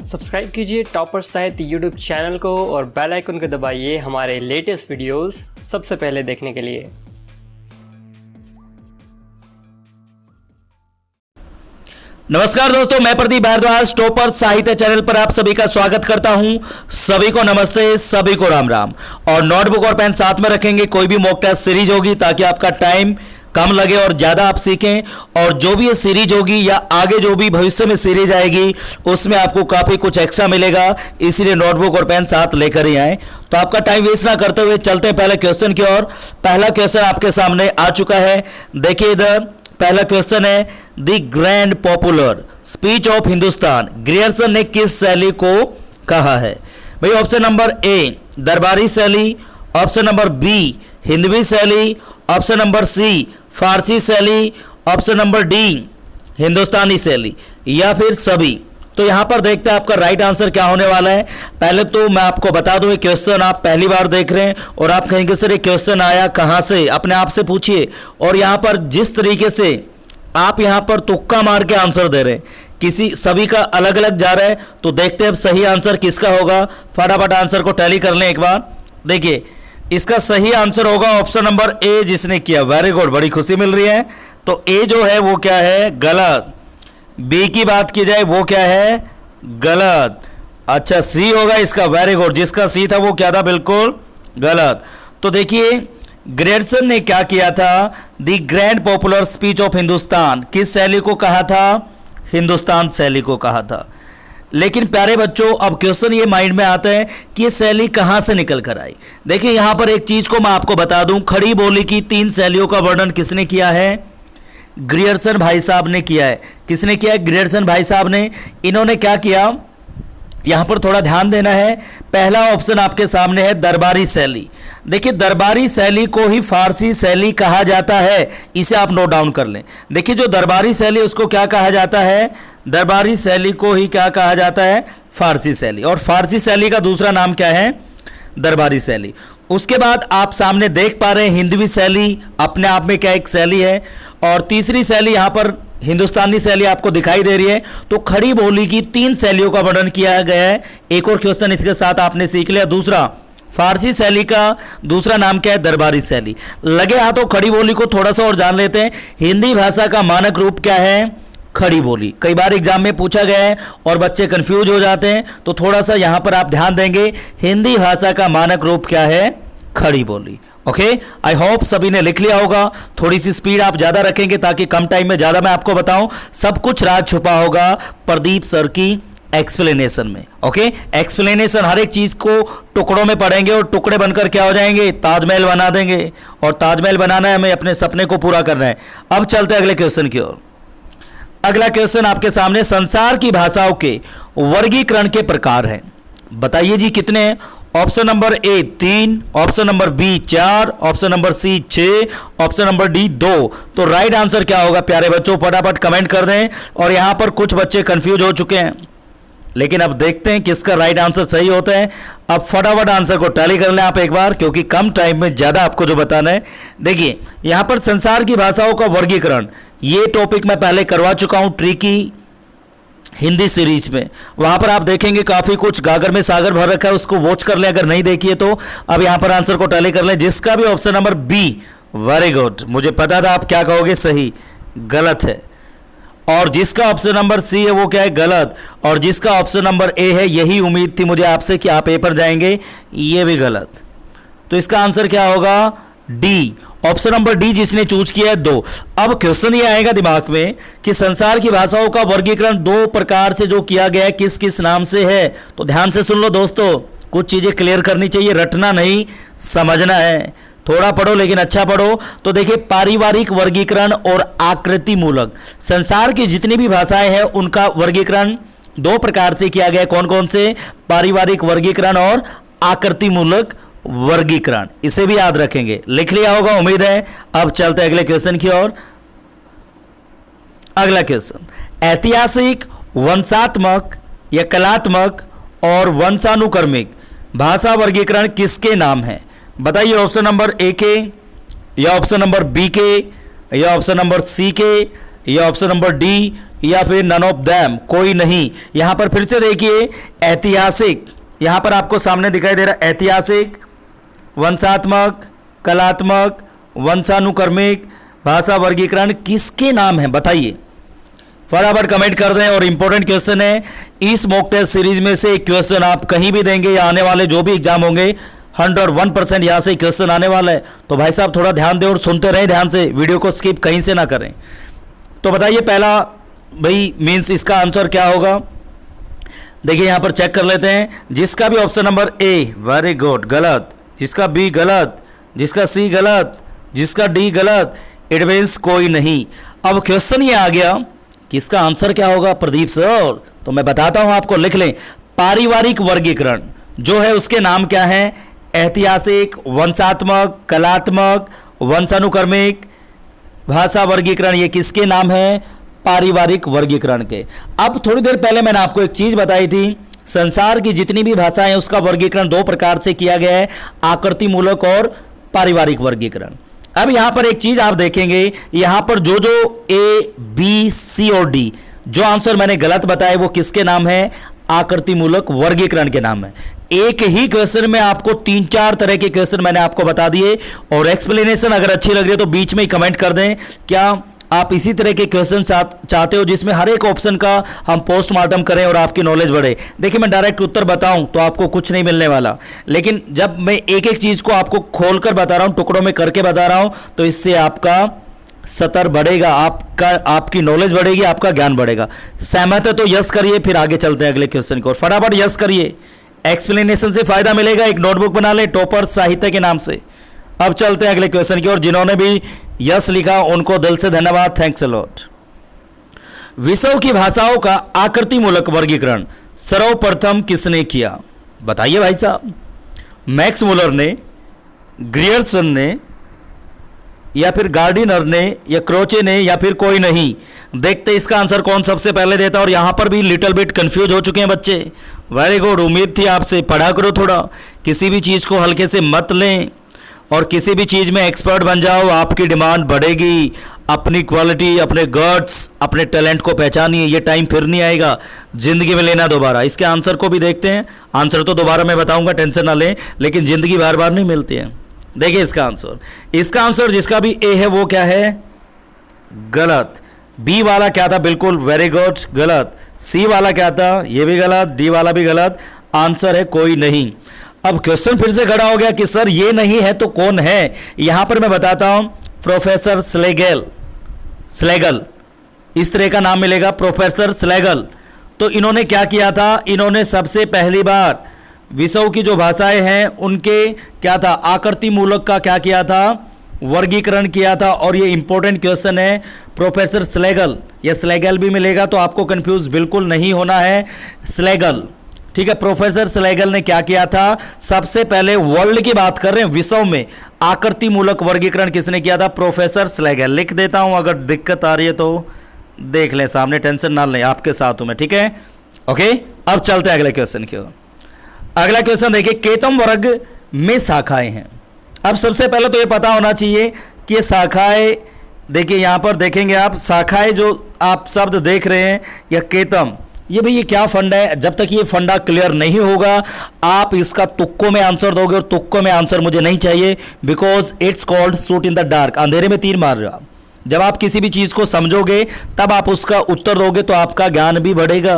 Subscribe कीजिए topper साहित्य YouTube channel को और बेल आइकन को दबाइए हमारे लेटेस्ट वीडियोस सबसे पहले देखने के लिए। नमस्कार दोस्तों, मैं प्रदीप भारद्वाज टॉपर साहित्य चैनल पर आप सभी का स्वागत करता हूं। सभी को नमस्ते, सभी को राम राम। और नोटबुक और पेन साथ में रखेंगे। कोई भी मॉक टेस्ट सीरीज होगी ताकि आपका टाइम कम लगे और ज़्यादा आप सीखें। और जो भी ये सीरीज होगी या आगे जो भी भविष्य में सीरीज आएगी उसमें आपको काफ़ी कुछ एक्स्ट्रा मिलेगा, इसीलिए नोटबुक और पेन साथ लेकर ही आए। तो आपका टाइम वेस्ट ना करते हुए चलते हैं पहले क्वेश्चन की ओर। पहला क्वेश्चन आपके सामने आ चुका है, देखिए इधर। पहला क्वेश्चन है, the grand popular speech of Hindustan Grierson ने किस शैली को कहा है? भाई ऑप्शन नंबर ए दरबारी शैली, ऑप्शन नंबर बी हिंदवी शैली, ऑप्शन नंबर सी फारसी शैली, ऑप्शन नंबर डी हिंदुस्तानी शैली, या फिर सभी। तो यहां पर देखते हैं आपका राइट आंसर क्या होने वाला है। पहले तो मैं आपको बता दूं, ये क्वेश्चन आप पहली बार देख रहे हैं और आप कहेंगे सर ये क्वेश्चन आया कहां से, अपने आप से पूछिए। और यहां पर जिस तरीके से आप यहां पर तुक्का मार के आंसर दे रहे हैं, किसी सभी का अलग अलग जा रहा है, तो देखते हैं अब सही आंसर किसका होगा। फटाफट आंसर को टैली कर लें एक बार। देखिए इसका सही आंसर होगा ऑप्शन नंबर ए, जिसने किया। वेरी गुड, बड़ी खुशी मिल रही है। तो ए जो है वो क्या है? गलत। बी की बात की जाए वो क्या है? गलत। अच्छा सी होगा इसका। वेरी गुड, जिसका सी था वो क्या था? बिल्कुल गलत। तो देखिए ग्रियर्सन ने क्या किया था? The grand popular speech of Hindustan किस शैली को कहा था? हिंदुस्तान शैली को कहा था। लेकिन प्यारे बच्चों, अब क्वेश्चन ये माइंड में आता है कि ये शैली कहां से निकल कर आई। देखिए यहां पर एक चीज को मैं आपको बता दूं, खड़ी बोली की 3 शैलियों का वर्णन किसने किया है? ग्रियर्सन भाई साहब ने किया है। किसने किया है? ग्रियर्सन भाई साहब ने। इन्होंने क्या किया, यहां पर थोड़ा ध्यान देना है। पहला ऑप्शन आपके सामने है दरबारी शैली। देखिए दरबारी शैली को ही फारसी शैली कहा जाता है, इसे आप नोट डाउन कर लें। देखिए जो दरबारी शैली उसको क्या कहा जाता है? दरबारी शैली को ही क्या कहा जाता है? फारसी शैली। और फारसी शैली का दूसरा नाम क्या है? दरबारी शैली। उसके बाद आप सामने देख पा रहे हैं हिंदवी शैली अपने आप में क्या एक शैली है। और तीसरी शैली यहां पर हिंदुस्तानी शैली आपको दिखाई दे रही है। तो खड़ी बोली की 3 शैलियों का वर्णन किया गया है। एक और क्वेश्चन इसके साथ आपने सीख लिया। दूसरा, फारसी शैली का दूसरा नाम क्या है? दरबारी शैली। लगे हाथों खड़ी बोली को थोड़ा सा और जान लेते हैं। हिंदी भाषा का मानक रूप क्या है? खड़ी बोली। कई बार एग्जाम में पूछा गया है और बच्चे कंफ्यूज हो जाते हैं, तो थोड़ा सा यहां पर आप ध्यान देंगे। हिंदी भाषा का मानक रूप क्या है? खड़ी बोली। ओके, आई होप सभी ने लिख लिया होगा। थोड़ी सी स्पीड आप ज्यादा रखेंगे ताकि कम टाइम में ज्यादा मैं आपको बताऊं। सब कुछ राज छुपा होगा प्रदीप सर की एक्सप्लेनेशन में। ओके, एक्सप्लेनेशन हर एक चीज को टुकड़ों में पढ़ेंगे और टुकड़े बनकर क्या हो जाएंगे? ताजमहल बना देंगे। और ताजमहल बनाना है हमें, अपने सपने को पूरा करना है। अब चलते हैं अगले क्वेश्चन की ओर। अगला क्वेश्चन आपके सामने, संसार की भाषाओं के वर्गीकरण के प्रकार हैं। बताइए जी कितने हैं? Option number A 3, option number B 4, option number C 6, option number D 2। तो राइट आंसर क्या होगा प्यारे बच्चों? फटाफट कमेंट कर दें। और यहां पर कुछ बच्चे कंफ्यूज हो चुके हैं, लेकिन अब देखते हैं किसका राइट आंसर सही होता है। अब फटाफट आंसर को टैली कर लें आप एक बार, क्योंकि कम टाइम में ज्यादा आपको जो बताना है। देखिए यहां पर संसार की भाषाओं का वर्गीकरण, ये टॉपिक मैं पहले करवा चुका हूं ट्रिकी हिंदी सीरीज में। वहां पर आप देखेंगे काफी कुछ गागर में सागर भर रखा है, उसको वॉच कर लें अगर नहीं देखिए तो। अब यहां पर आंसर को टैली कर लें। जिसका भी option number B, very good, मुझे पता था आप क्या कहोगे, सही। गलत है। और जिसका ऑप्शन नंबर सी है वो क्या है? गलत। और जिसका ऑप्शन नंबर ए है, यही उम्मीद थी मुझे आपसे कि आप ए पर जाएंगे, ये भी गलत। तो इसका आंसर क्या होगा? डी, ऑप्शन नंबर डी जिसने चूज किया है 2। अब क्वेश्चन ये आएगा दिमाग में कि संसार की भाषाओं का वर्गीकरण 2 प्रकार से जो किया गया है, किस किस नाम से है? तो ध्यान से सुन लो दोस्तों, कुछ चीजें क्लियर करनी चाहिए, रटना नहीं, समझना है। थोड़ा पढ़ो लेकिन अच्छा पढ़ो। तो देखिए पारिवारिक वर्गीकरण और आकृति मूलक। संसार की जितनी भी भाषाएं हैं उनका वर्गीकरण 2 प्रकार से किया गया है। कौन कौन से? पारिवारिक वर्गीकरण और आकृति मूलक वर्गीकरण। इसे भी याद रखेंगे, लिख लिया होगा उम्मीद है। अब चलते हैं अगले क्वेश्चन की ओर। अगला क्वेश्चन, ऐतिहासिक, वंशात्मक या कलात्मक और वंशानुक्रमिक भाषा वर्गीकरण किसके नाम है? बताइए ऑप्शन नंबर ए के, या ऑप्शन नंबर बी के, या ऑप्शन नंबर सी के, या ऑप्शन नंबर डी, या फिर नन ऑफ दैम, कोई नहीं। यहां पर फिर से देखिए ऐतिहासिक, यहां पर आपको सामने दिखाई दे रहा है ऐतिहासिक, वंशात्मक, कलात्मक, वंशानुक्रमिक, भाषा वर्गीकरण किसके नाम है बताइए, फटाफट कमेंट कर दें। और इंपॉर्टेंट क्वेश्चन है, इस मॉक टेस्ट सीरीज में से एक क्वेश्चन आप कहीं भी देंगे या आने वाले जो भी एग्जाम होंगे 101% यहां से क्वेश्चन आने वाला है। तो भाई साहब थोड़ा ध्यान दें और सुनते रहें ध्यान से, वीडियो को स्किप कहीं से ना करें। तो बताइए पहला भाई मीन्स इसका आंसर क्या होगा। देखिए यहां पर चेक कर लेते हैं, जिसका भी option number a very good गलत, जिसका बी गलत, जिसका सी गलत, जिसका डी गलत, इट मीन्स कोई नहीं। अब क्वेश्चन ये आ गया कि इसका आंसर क्या होगा प्रदीप सर, तो मैं बताता हूं आपको, लिख लें। पारिवारिक वर्गीकरण जो है उसके नाम क्या है, ऐतिहासिक, वंशात्मक, कलात्मक, वंशानुक्रमिक, भाषा वर्गीकरण, ये किसके नाम है, पारिवारिक वर्गीकरण के। अब थोड़ी देर पहले मैंने आपको एक चीज बताई थी, संसार की जितनी भी भाषाएं उसका वर्गीकरण दो प्रकार से किया गया है, आकृतिमूलक और पारिवारिक वर्गीकरण। अब यहां पर एक चीज आप देखेंगे, यहां पर जो जो ए बी सी और डी जो आंसर मैंने गलत बताए वो किसके नाम है, आकृतिमूलक वर्गीकरण के नाम है। एक ही क्वेश्चन में आपको 3-4 तरह के क्वेश्चन मैंने आपको बता दिए। और एक्सप्लेनेशन अगर अच्छी लग रही है तो बीच में ही कमेंट कर दें, क्या आप इसी तरह के क्वेश्चन चाहते हो जिसमें हर एक ऑप्शन का हम पोस्टमार्टम करें और आपकी नॉलेज बढ़े। देखिए मैं डायरेक्ट उत्तर बताऊं तो आपको कुछ नहीं मिलने वाला, लेकिन जब मैं एक एक चीज को आपको खोलकर बता रहा हूं, टुकड़ों में करके बता रहा हूं, तो इससे आपका सतर बढ़ेगा, आपकी नॉलेज बढ़ेगी, आपका ज्ञान बढ़ेगा। सहमत है तो यस करिए, फिर आगे चलते हैं अगले क्वेश्चन को। और फटाफट यस करिए, एक्सप्लेनेशन से फायदा मिलेगा। एक नोटबुक बना ले टॉपर साहित्य के नाम से। अब चलते हैं अगले क्वेश्चन की ओर। जिन्होंने भी यस लिखा उनको दिल से धन्यवाद, थैंक्स अ लॉट। विश्व की भाषाओं का आकृतिमूलक वर्गीकरण सर्वप्रथम किसने किया बताइए भाई साहब। मैक्स मुलर ने, ग्रियर्सन ने, या फिर गार्डिनर ने, या क्रोचे ने, या फिर कोई नहीं। देखते इसका आंसर कौन सबसे पहले देता। और यहां पर भी लिटिल बिट कंफ्यूज हो चुके हैं बच्चे। वेरी गुड, उम्मीद थी आपसे, पढ़ा करो थोड़ा, किसी भी चीज को हल्के से मत लें और किसी भी चीज में एक्सपर्ट बन जाओ, आपकी डिमांड बढ़ेगी। अपनी क्वालिटी, अपने गट्स, अपने टैलेंट को पहचानिए, ये टाइम फिर नहीं आएगा जिंदगी में लेना दोबारा। इसके आंसर को भी देखते हैं, आंसर तो दोबारा मैं बताऊंगा, टेंशन ना लें, लेकिन जिंदगी बार बार नहीं मिलती है। देखिए इसका आंसर जिसका भी ए है वो क्या है, गलत। बी वाला क्या था, बिल्कुल वेरी गुड गलत। सी वाला क्या था, ये भी गलत। डी वाला भी गलत। आंसर है कोई नहीं। अब क्वेश्चन फिर से खड़ा हो गया कि सर ये नहीं है तो कौन है। यहां पर मैं बताता हूं, प्रोफेसर स्लेगल, इस तरह का नाम मिलेगा, प्रोफेसर स्लेगल। तो इन्होंने क्या किया था, इन्होंने सबसे पहली बार विश्व की जो भाषाएं हैं उनके क्या था, आकृतिमूलक का क्या किया था, वर्गीकरण किया था। और ये इंपॉर्टेंट क्वेश्चन है, प्रोफेसर स्लेगल, या स्लेगल भी मिलेगा तो आपको कंफ्यूज बिल्कुल नहीं होना है, स्लेगल, ठीक है। प्रोफेसर स्लेगल ने क्या किया था, सबसे पहले वर्ल्ड की बात कर रहे हैं, विश्व में आकृतिमूलक वर्गीकरण किसने किया था, प्रोफेसर स्लेगल। लिख देता हूं, अगर दिक्कत आ रही है तो देख लें सामने, टेंशन ना लें, आपके साथ हूं मैं, ठीक है, ओके। अब चलते हैं अगले क्वेश्चन की ओर। अगला क्वेश्चन देखिए, केतम वर्ग में शाखाएं हैं। अब सबसे पहले तो ये पता होना चाहिए कि ये शाखाएं, देखिए यहां पर देखेंगे आप, शाखाएं जो आप शब्द देख रहे हैं या केतम, ये भाई ये क्या फंडा है। जब तक ये फंडा क्लियर नहीं होगा आप इसका तुक्कों में आंसर दोगे, और तुक्कों में आंसर मुझे नहीं चाहिए, because it's called shoot in the dark, अंधेरे में तीर मार रहे हो आप। जब आप किसी भी चीज को समझोगे तब आप उसका उत्तर दोगे तो आपका ज्ञान भी बढ़ेगा।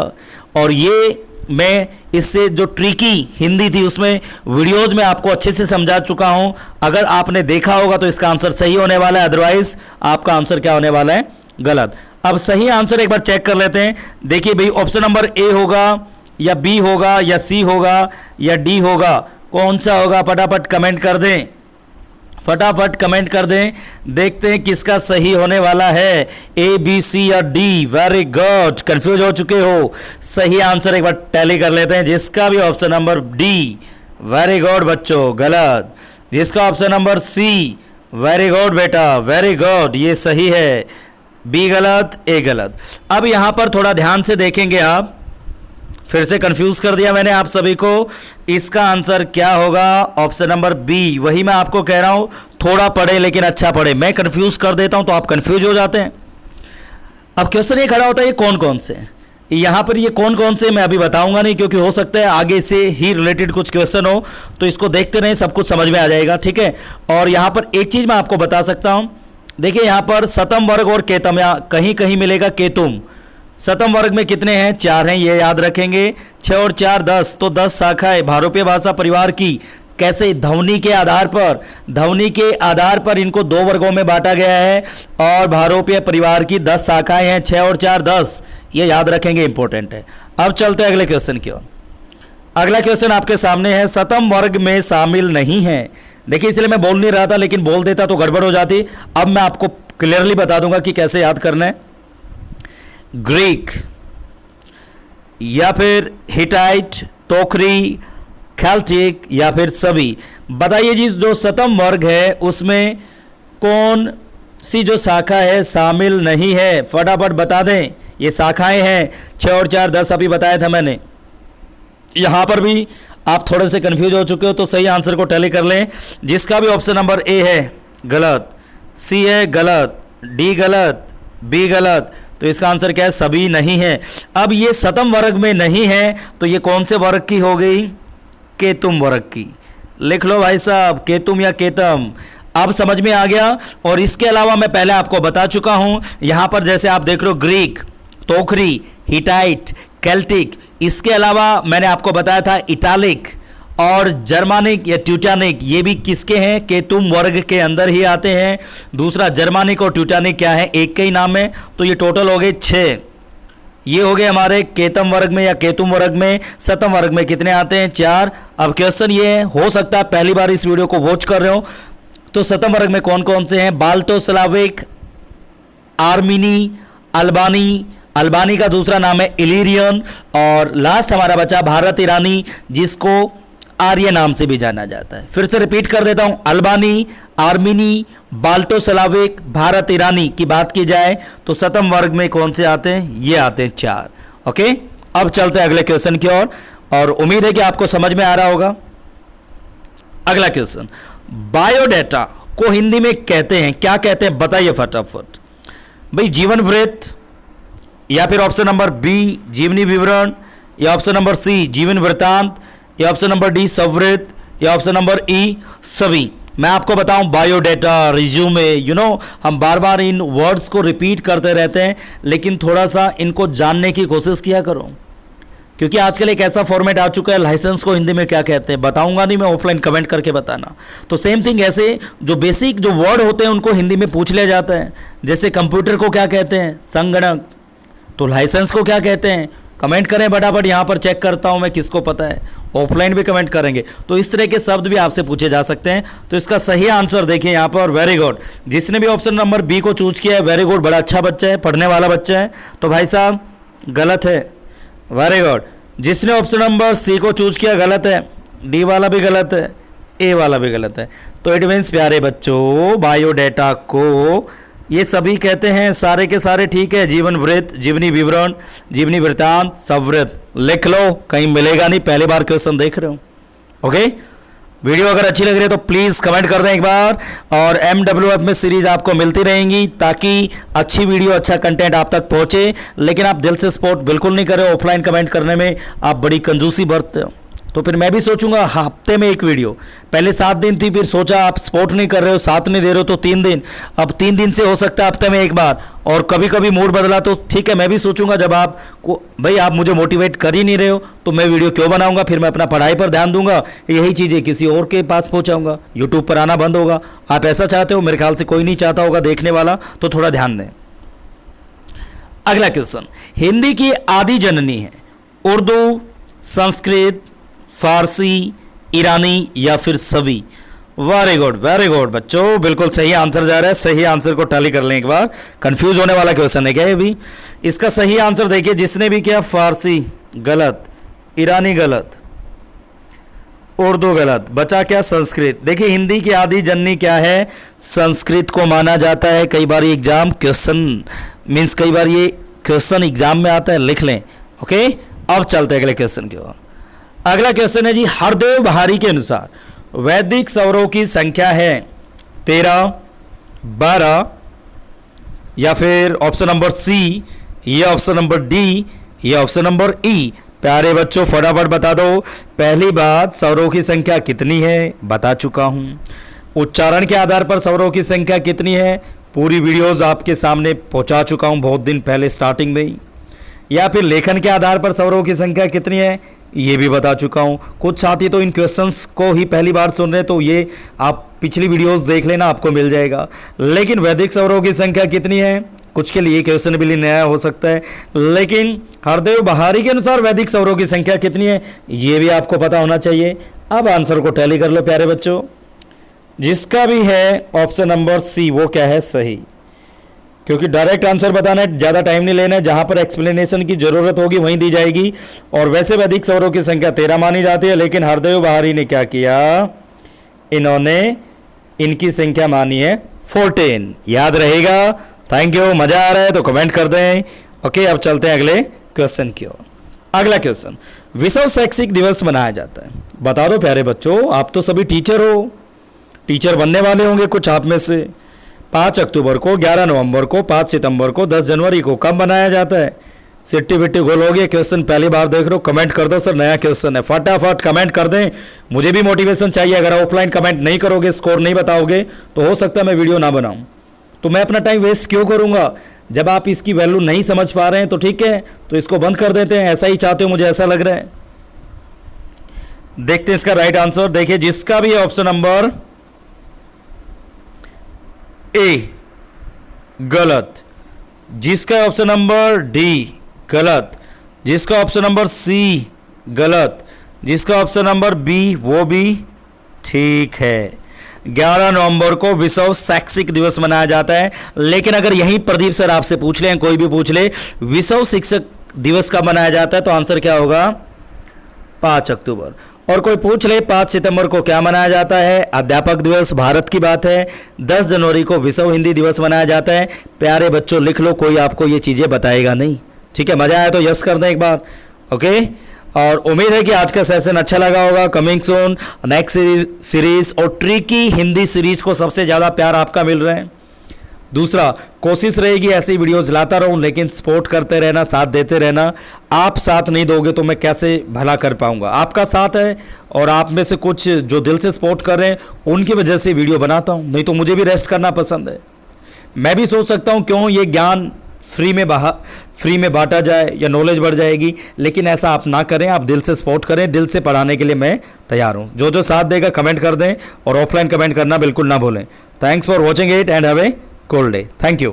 और ये मैं इससे जो ट्रिकी हिंदी थी उसमें वीडियोज में आपको अच्छे से समझा चुका हूं, अगर आपने देखा होगा तो इसका आंसर सही होने वाला है, अदरवाइज आपका आंसर क्या होने वाला है, गलत। अब सही आंसर एक बार चेक कर लेते हैं। देखिए भाई ऑप्शन नंबर ए होगा या बी होगा या सी होगा या डी होगा, कौन सा होगा, फटाफट कमेंट कर दें, फटाफट कमेंट कर दें, देखते हैं किसका सही होने वाला है, ए बी सी या डी। वेरी गुड, कंफ्यूज हो चुके हो, सही आंसर एक बार टैली कर लेते हैं। जिसका भी option number D, very good बच्चों, गलत। जिसका option number C, very good बेटा, वेरी गुड, ये सही है। बी गलत, ए गलत। अब यहां पर थोड़ा ध्यान से देखेंगे आप, फिर से कंफ्यूज कर दिया मैंने आप सभी को। इसका आंसर क्या होगा, ऑप्शन नंबर बी। वही मैं आपको कह रहा हूं, थोड़ा पढ़े लेकिन अच्छा पढ़े, मैं कंफ्यूज कर देता हूं तो आप कंफ्यूज हो जाते हैं। अब क्वेश्चन ये खड़ा होता है ये कौन कौन से हैं। यहाँ पर ये कौन कौन से मैं अभी बताऊंगा नहीं, क्योंकि हो सकता है आगे से ही रिलेटेड कुछ क्वेश्चन हो, तो इसको देखते रहें, सब कुछ समझ में आ जाएगा, ठीक है। और यहाँ पर एक चीज मैं आपको बता सकता हूँ, देखिए यहाँ पर सतम वर्ग और केतम, यहाँ कहीं कहीं मिलेगा केतुम। सतम वर्ग में कितने हैं? 4 हैं, ये याद रखेंगे। 6 और 4 10, तो 10 शाखाएं भारतीय भाषा परिवार की। कैसे? ध्वनि के आधार पर, ध्वनि के आधार पर इनको 2 वर्गों में बांटा गया है और भारतीय परिवार की 10 शाखाएं हैं। 6 और 4 10, ये याद रखेंगे, इंपॉर्टेंट है। अब चलते हैं अगले क्वेश्चन की ओर। अगला क्वेश्चन आपके सामने है, सतम वर्ग में शामिल नहीं है। देखिए इसलिए मैं बोल नहीं रहा था, लेकिन बोल देता तो गड़बड़ हो जाती। अब मैं आपको क्लियरली बता दूंगा कि कैसे याद करना है। ग्रीक या फिर हिटाइट, तोखरी, कैल्टिक या फिर सभी। बताइए जी, जो सतम वर्ग है उसमें कौन सी जो शाखा है शामिल नहीं है? फटाफट बता दें। ये शाखाएं हैं 6 और 4 10, अभी बताया था मैंने। यहां पर भी आप थोड़े से कंफ्यूज हो चुके हो तो सही आंसर को टैली कर लें। जिसका भी ऑप्शन नंबर ए है गलत, सी है गलत, डी गलत, बी गलत, तो इसका आंसर क्या है? सभी नहीं है। अब ये सतम वर्ग में नहीं है तो ये कौन से वर्ग की हो गई? केतुम वर्ग की। लिख लो भाई साहब, केतुम या केतम। अब समझ में आ गया। और इसके अलावा मैं पहले आपको बता चुका हूं, यहां पर जैसे आप देख रहे हो ग्रीक, तोखरी, हिटाइट, केल्टिक, इसके अलावा मैंने आपको बताया था इटालिक और जर्मानिक या ट्यूटानिक, ये भी किसके हैं? केतुम वर्ग के अंदर ही आते हैं। दूसरा जर्मानिक और ट्यूटानिक क्या है? एक के ही नाम है। तो ये टोटल हो गए 6। ये हो गए हमारे केतम वर्ग में या केतुम वर्ग में। सतम वर्ग में कितने आते हैं? 4। अब क्वेश्चन ये है, हो सकता है पहली बार इस वीडियो को वॉच कर रहे हो, तो सतम वर्ग में कौन कौन से हैं? बाल्टोस्लाविक, आर्मीनी, अल्बानी, अल्बानी का दूसरा नाम है इलीरियन, और लास्ट हमारा बचा भारत ईरानी, जिसको आर्य नाम से भी जाना जाता है। फिर से रिपीट कर देता हूं, अल्बानी, आर्मीनी, बाल्टोस्लाविक, भारत ईरानी की बात की जाए तो सतम वर्ग में कौन से आते हैं? ये आते हैं 4। ओके, अब चलते हैं अगले क्वेश्चन की ओर, और उम्मीद है कि आपको समझ में आ रहा होगा। अगला क्वेश्चन, बायोडेटा को हिंदी में कहते हैं, क्या कहते हैं? बताइए फटाफट भाई। जीवन वृत्त, या फिर ऑप्शन नंबर बी जीवनी विवरण, या ऑप्शन नंबर सी जीवन वृत्तांत, या ऑप्शन नंबर डी संवृत्त, या ऑप्शन नंबर ई सभी। मैं आपको बताऊं, बायोडेटा, रिज्यूमे, हम बार बार इन वर्ड्स को रिपीट करते रहते हैं, लेकिन थोड़ा सा इनको जानने की कोशिश किया करो, क्योंकि आजकल एक ऐसा फॉर्मेट आ चुका है, लाइसेंस को हिंदी में क्या कहते हैं बताऊंगा नहीं मैं, ऑफलाइन कमेंट करके बताना। तो सेम थिंग, ऐसे जो बेसिक जो वर्ड होते हैं उनको हिंदी में पूछ लिया जाता है। जैसे कंप्यूटर को क्या कहते हैं? संगणक। तो लाइसेंस को क्या कहते हैं? कमेंट करें फटाफट, यहाँ पर चेक करता हूँ मैं किसको पता है। ऑफलाइन भी कमेंट करेंगे, तो इस तरह के शब्द भी आपसे पूछे जा सकते हैं। तो इसका सही आंसर देखिए यहाँ पर, वेरी गुड। जिसने भी ऑप्शन नंबर बी को चूज किया है, वेरी गुड, बड़ा अच्छा बच्चा है, पढ़ने वाला बच्चा है। तो भाई साहब गलत है, वेरी गुड। जिसने ऑप्शन नंबर सी को चूज किया, गलत है। डी वाला भी गलत है, ए वाला भी गलत है। तो इट मीन्स प्यारे बच्चों, बायोडेटा को ये सभी कहते हैं, सारे के सारे ठीक है। जीवन वृत्त, जीवनी विवरण, जीवनी वृत्तांत, संवृत्त। लिख लो, कहीं मिलेगा नहीं, पहली बार क्वेश्चन देख रहे हो। ओके, वीडियो अगर अच्छी लग रही है तो प्लीज़ कमेंट कर दें एक बार, और MWF में सीरीज आपको मिलती रहेंगी ताकि अच्छी वीडियो, अच्छा कंटेंट आप तक पहुंचे। लेकिन आप दिल से सपोर्ट बिल्कुल नहीं कर रहे हो, ऑफलाइन कमेंट करने में आप बड़ी कंजूसी बरतते हो। तो फिर मैं भी सोचूंगा हफ्ते में एक वीडियो, पहले 7 दिन थी, फिर सोचा आप सपोर्ट नहीं कर रहे हो, साथ नहीं दे रहे हो तो 3 दिन, अब 3 दिन से हो सकता है हफ्ते में एक बार। और कभी कभी मूड बदला तो ठीक है, मैं भी सोचूंगा जब आपको, भाई आप मुझे मोटिवेट कर ही नहीं रहे हो तो मैं वीडियो क्यों बनाऊंगा, फिर मैं अपना पढ़ाई पर ध्यान दूंगा, यही चीज़ें किसी और के पास पहुंचाऊंगा, यूट्यूब पर आना बंद होगा। आप ऐसा चाहते हो? मेरे ख्याल से कोई नहीं चाहता होगा देखने वाला, तो थोड़ा ध्यान दें। अगला क्वेश्चन, हिंदी की आदि जननी है उर्दू, संस्कृत, फारसी, ईरानी या फिर सभी? वेरी गुड बच्चों, बिल्कुल सही आंसर जा रहा है। सही आंसर को टैली कर लें एक बार, कंफ्यूज होने वाला क्वेश्चन है क्या ये भी? इसका सही आंसर देखिए, जिसने भी किया, फारसी गलत, ईरानी गलत, उर्दू गलत, बचा क्या? संस्कृत। देखिए हिंदी की आदि जननी क्या है? संस्कृत को माना जाता है। कई बार ये एग्जाम क्वेश्चन मीन्स कई बार ये क्वेश्चन एग्जाम में आता है, लिख लें। ओके, अब चलते हैं अगले क्वेश्चन की ओर। अगला क्वेश्चन है जी, हरदेव बहारी के अनुसार वैदिक स्वरों की संख्या है 13, 12, या फिर ऑप्शन नंबर सी, ये ऑप्शन नंबर डी, ये ऑप्शन नंबर ई? प्यारे बच्चों फटाफट बता दो। पहली बात, स्वरों की संख्या कितनी है बता चुका हूँ। उच्चारण के आधार पर स्वरों की संख्या कितनी है पूरी वीडियोस आपके सामने पहुँचा चुका हूँ बहुत दिन पहले स्टार्टिंग में ही। या फिर लेखन के आधार पर स्वरों की संख्या कितनी है ये भी बता चुका हूँ। कुछ साथी तो इन क्वेश्चंस को ही पहली बार सुन रहे हैं, तो ये आप पिछली वीडियोस देख लेना, आपको मिल जाएगा। लेकिन वैदिक स्वरों की संख्या कितनी है, कुछ के लिए क्वेश्चन भी नया हो सकता है, लेकिन हरदेव बहारी के अनुसार वैदिक स्वरों की संख्या कितनी है ये भी आपको पता होना चाहिए। अब आंसर को टैली कर लो प्यारे बच्चों। जिसका भी है ऑप्शन नंबर सी वो क्या है सही, क्योंकि डायरेक्ट आंसर बताना है, ज़्यादा टाइम नहीं लेना है, जहाँ पर एक्सप्लेनेशन की ज़रूरत होगी वहीं दी जाएगी। और वैसे वैदिक स्वरों की संख्या 13 मानी जाती है, लेकिन हरदेव बहारी ने क्या किया, इन्होंने इनकी संख्या मानी है 14। याद रहेगा। Thank you. मज़ा आ रहा है तो कमेंट कर दें। ओके, अब चलते हैं अगले क्वेश्चन की ओर। अगला क्वेश्चन, विश्व शैक्षिक दिवस मनाया जाता है, बता दो प्यारे बच्चों। आप तो सभी टीचर हो, टीचर बनने वाले होंगे कुछ आप में से। 5 अक्टूबर को, 11 नवंबर को, 5 सितंबर को, 10 जनवरी को कब मनाया जाता है? सिट्टी बिट्टी गोलोगे, क्वेश्चन पहली बार देख रहे हो, कमेंट कर दो सर नया क्वेश्चन है, फटाफट कमेंट कर दें, मुझे भी मोटिवेशन चाहिए। अगर ऑफलाइन कमेंट नहीं करोगे, स्कोर नहीं बताओगे, तो हो सकता है मैं वीडियो ना बनाऊं। तो मैं अपना टाइम वेस्ट क्यों करूंगा? जब आप इसकी वैल्यू नहीं समझ पा रहे हैं तो ठीक है, तो इसको बंद कर देते हैं। ऐसा ही चाहते हो, मुझे ऐसा लग रहा है। देखते हैं इसका राइट आंसर। देखिए, जिसका भी ऑप्शन नंबर ए गलत, जिसका ऑप्शन नंबर डी गलत, जिसका ऑप्शन नंबर सी गलत, जिसका ऑप्शन नंबर बी वो भी ठीक है। 11 नवंबर को विश्व शैक्षिक दिवस मनाया जाता है। लेकिन अगर यही प्रदीप सर आपसे पूछ लें, कोई भी पूछ ले, विश्व शिक्षक दिवस कब मनाया जाता है, तो आंसर क्या होगा? 5 अक्टूबर। और कोई पूछ ले 5 सितंबर को क्या मनाया जाता है, अध्यापक दिवस, भारत की बात है। 10 जनवरी को विश्व हिंदी दिवस मनाया जाता है। प्यारे बच्चों लिख लो, कोई आपको ये चीज़ें बताएगा नहीं। ठीक है, मज़ा आया तो यस कर दें एक बार। ओके, और उम्मीद है कि आज का सेशन अच्छा लगा होगा। कमिंग सून नेक्स्ट सीरीज और ट्रिकी हिंदी सीरीज को सबसे ज़्यादा प्यार आपका मिल रहा है। दूसरा, कोशिश रहेगी ऐसी वीडियोस लाता रहूं, लेकिन सपोर्ट करते रहना, साथ देते रहना। आप साथ नहीं दोगे तो मैं कैसे भला कर पाऊंगा? आपका साथ है, और आप में से कुछ जो दिल से सपोर्ट कर रहे हैं उनकी वजह से वीडियो बनाता हूं, नहीं तो मुझे भी रेस्ट करना पसंद है। मैं भी सोच सकता हूं क्यों ये ज्ञान फ्री में बांटा जाए या नॉलेज बढ़ जाएगी, लेकिन ऐसा आप ना करें, आप दिल से सपोर्ट करें। दिल से पढ़ाने के लिए मैं तैयार हूं। जो जो साथ देगा कमेंट कर दें, और ऑफलाइन कमेंट करना बिल्कुल ना भूलें। Thanks for watching it and have a cool day. Thank you.